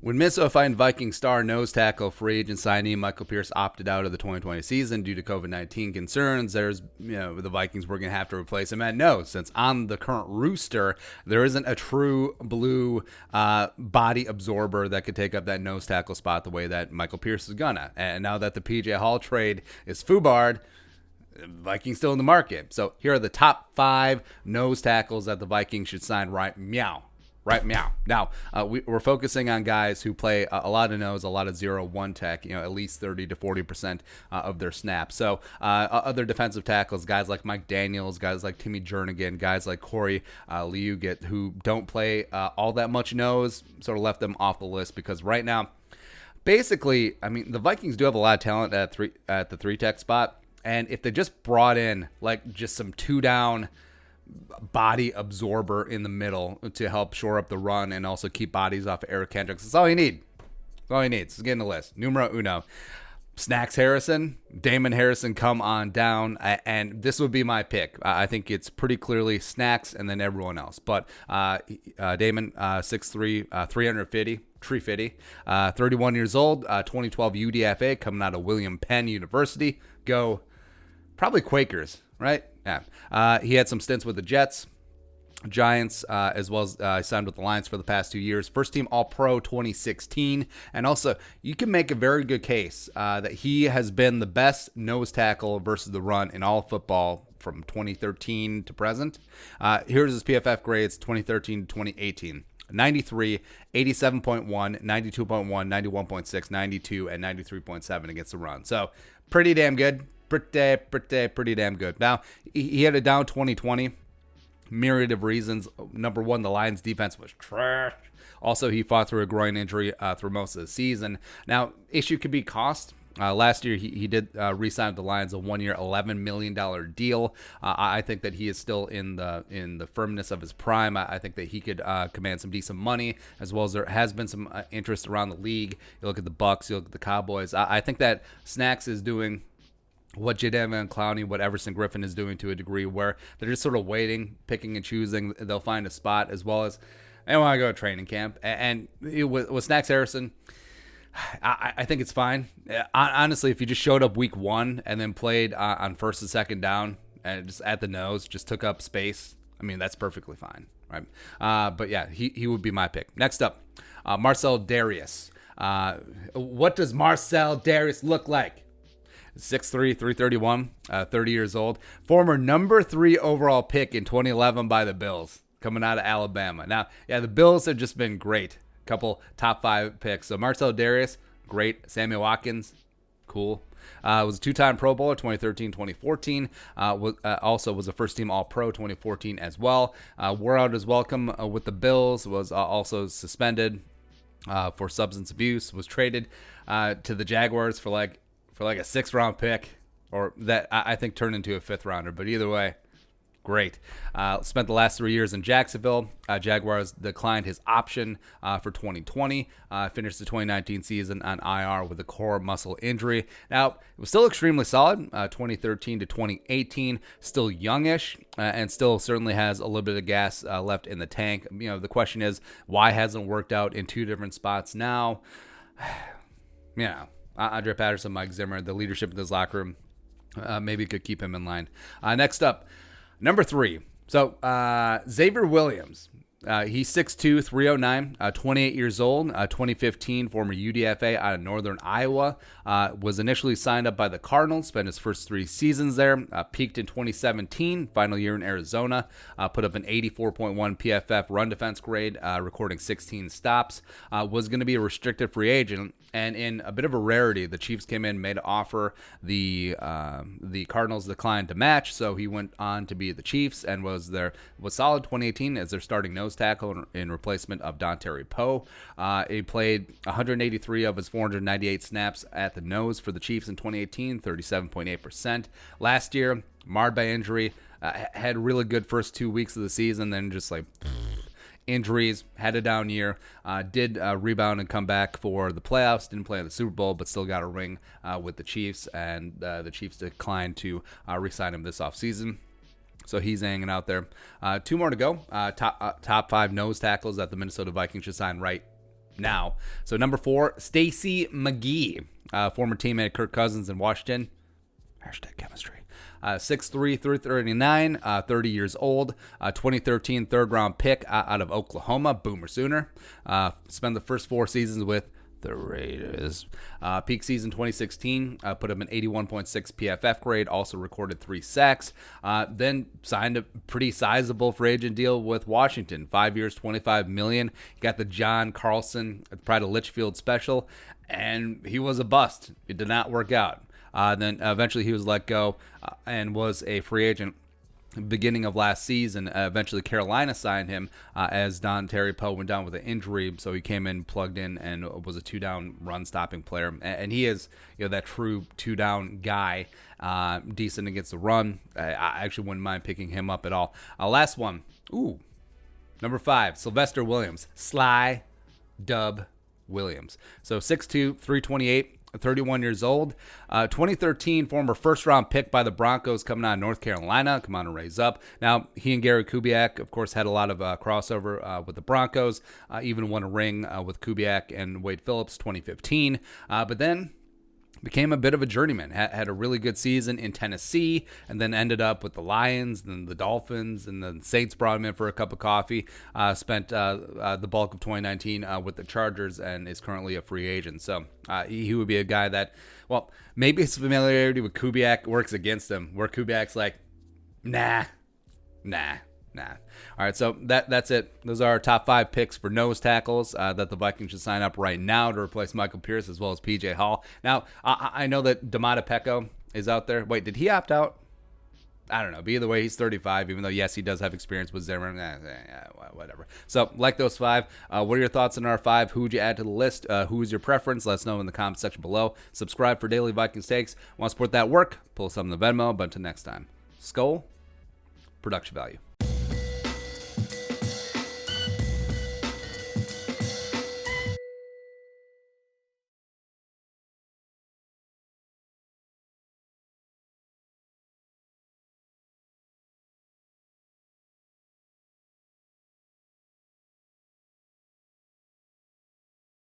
When Minnesota Vikings star nose tackle free agent signee Michael Pierce opted out of the 2020 season due to COVID-19 concerns, the Vikings were going to have to replace him at nose, since on the current roster there isn't a true blue body absorber that could take up that nose tackle spot the way that Michael Pierce is gonna. And now that the PJ Hall trade is foobarred, Vikings still in the market. So here are the top 5 nose tackles that the Vikings should sign right meow. Right meow. Now, we're focusing on guys who play a lot of nose, a lot of 0-1 tech, at least 30 to 40% of their snaps. So other defensive tackles, guys like Mike Daniels, guys like Timmy Jernigan, guys like Corey Liuget, who don't play all that much nose, sort of left them off the list because right now, basically, I mean, the Vikings do have a lot of talent at the 3 tech spot, and if they just brought in like just some 2-down body absorber in the middle to help shore up the run and also keep bodies off of Eric Kendricks, that's all you need. That's all you need. So get in the list. Numero uno. Snacks Harrison, Damon Harrison, come on down, and this would be my pick. I think it's pretty clearly Snacks and then everyone else. But Damon, 6'3", 350, 31 years old, 2012 UDFA, coming out of William Penn University. Go, probably Quakers, right? Yeah. He had some stints with the Jets, Giants, as well as signed with the Lions for the past 2 years. First team All-Pro 2016. And also, you can make a very good case that he has been the best nose tackle versus the run in all of football from 2013 to present. Here's his PFF grades 2013 to 2018. 93, 87.1, 92.1, 91.6, 92, and 93.7 against the run. So, pretty damn good. Pretty damn good. Now, he had a down 2020. Myriad of reasons. Number one, the Lions defense was trash. Also, he fought through a groin injury through most of the season. Now, issue could be cost. Last year, he did re-sign with the Lions a 1-year, $11 million deal. I think that he is still in the firmness of his prime. I think that he could command some decent money, as well as there has been some interest around the league. You look at the Bucks, you look at the Cowboys. I think that Snacks is doing what Jaden and Clowney, what Everson Griffin is doing to a degree, where they're just sort of waiting, picking and choosing. They'll find a spot, as well as they want to go to training camp. And with Snacks Harrison, I think it's fine. Honestly, if you just showed up week 1 and then played on first and second down and just at the nose, just took up space, I mean, that's perfectly fine, right? But yeah, he would be my pick. Next up, Marcel Dareus. What does Marcel Dareus look like? 6'3", 331, 30 years old. Former number 3 overall pick in 2011 by the Bills, coming out of Alabama. Now, yeah, the Bills have just been great. Couple top 5 picks. So Marcel Dareus, great. Sammy Watkins, cool. Was a 2-time Pro Bowler, 2013-2014. Also was a first-team All-Pro, 2014 as well. Wore out his welcome with the Bills. Was also suspended for substance abuse. Was traded to the Jaguars for like a 6th-round pick, or that I think turned into a 5th-rounder. But either way, great. Spent the last 3 years in Jacksonville. Jaguars declined his option for 2020. Finished the 2019 season on IR with a core muscle injury. Now, it was still extremely solid, 2013 to 2018. Still youngish, and still certainly has a little bit of gas left in the tank. The question is, why hasn't it worked out in 2 different spots now? Andre Patterson, Mike Zimmer, the leadership in this locker room, maybe could keep him in line. Next up, number 3. So Xavier Williams. He's 6'2", 309, 28 years old, 2015, former UDFA out of Northern Iowa. Was initially signed up by the Cardinals, spent his first 3 seasons there, peaked in 2017, final year in Arizona, put up an 84.1 PFF run defense grade, recording 16 stops. Was going to be a restricted free agent, and in a bit of a rarity, the Chiefs came in, made an offer. The Cardinals declined to match, so he went on to be the Chiefs and was solid 2018 as their starting nose tackle in replacement of Dontari Poe. He played 183 of his 498 snaps at the nose for the Chiefs in 2018, 37.8%. Last year, marred by injury, had really good first 2 weeks of the season, then just like injuries, had a down year, did rebound and come back for the playoffs, didn't play in the Super Bowl, but still got a ring with the Chiefs, and the Chiefs declined to re-sign him this offseason. So he's hanging out there. 2 more to go. Top 5 nose tackles that the Minnesota Vikings should sign right now. So number 4, Stacy McGee, former teammate of Kirk Cousins in Washington. Hashtag chemistry. 6'3", 339, 30 years old, 2013 third-round pick out of Oklahoma, Boomer Sooner. Spent the first 4 seasons with the Raiders. Peak season 2016, put him an 81.6 PFF grade, also recorded 3 sacks. Then signed a pretty sizable free agent deal with Washington, 5 years, $25 million. He got the John Carlson Pride of Litchfield special, and he was a bust. It did not work out. Then eventually he was let go and was a free agent beginning of last season. Eventually Carolina signed him as Don Terry Poe went down with an injury, so he came in, plugged in, and was a 2-down run-stopping player. And he is, that true 2-down guy, decent against the run. I actually wouldn't mind picking him up at all. Last one. Number 5, Sylvester Williams. Sly Dub Williams. So 6'2", 328. 31 years old, 2013 former first-round pick by the Broncos, coming out of North Carolina, come on and raise up. Now, he and Gary Kubiak, of course, had a lot of crossover with the Broncos, even won a ring with Kubiak and Wade Phillips 2015, but then became a bit of a journeyman, had a really good season in Tennessee, and then ended up with the Lions, and the Dolphins, and the Saints brought him in for a cup of coffee, spent the bulk of 2019 with the Chargers, and is currently a free agent. So he would be a guy that, well, maybe his familiarity with Kubiak works against him, where Kubiak's like, nah. All right, so that's it. Those are our top 5 picks for nose tackles that the Vikings should sign up right now to replace Michael Pierce as well as P.J. Hall. Now, I know that Damata Pecco is out there. Wait, did he opt out? I don't know. But either way, he's 35, even though, yes, he does have experience with Zimmerman. Whatever. So, like those 5. What are your thoughts on our 5? Who would you add to the list? Who is your preference? Let us know in the comment section below. Subscribe for daily Vikings takes. Want to support that work? Pull something to Venmo. But until next time, Skull, production value.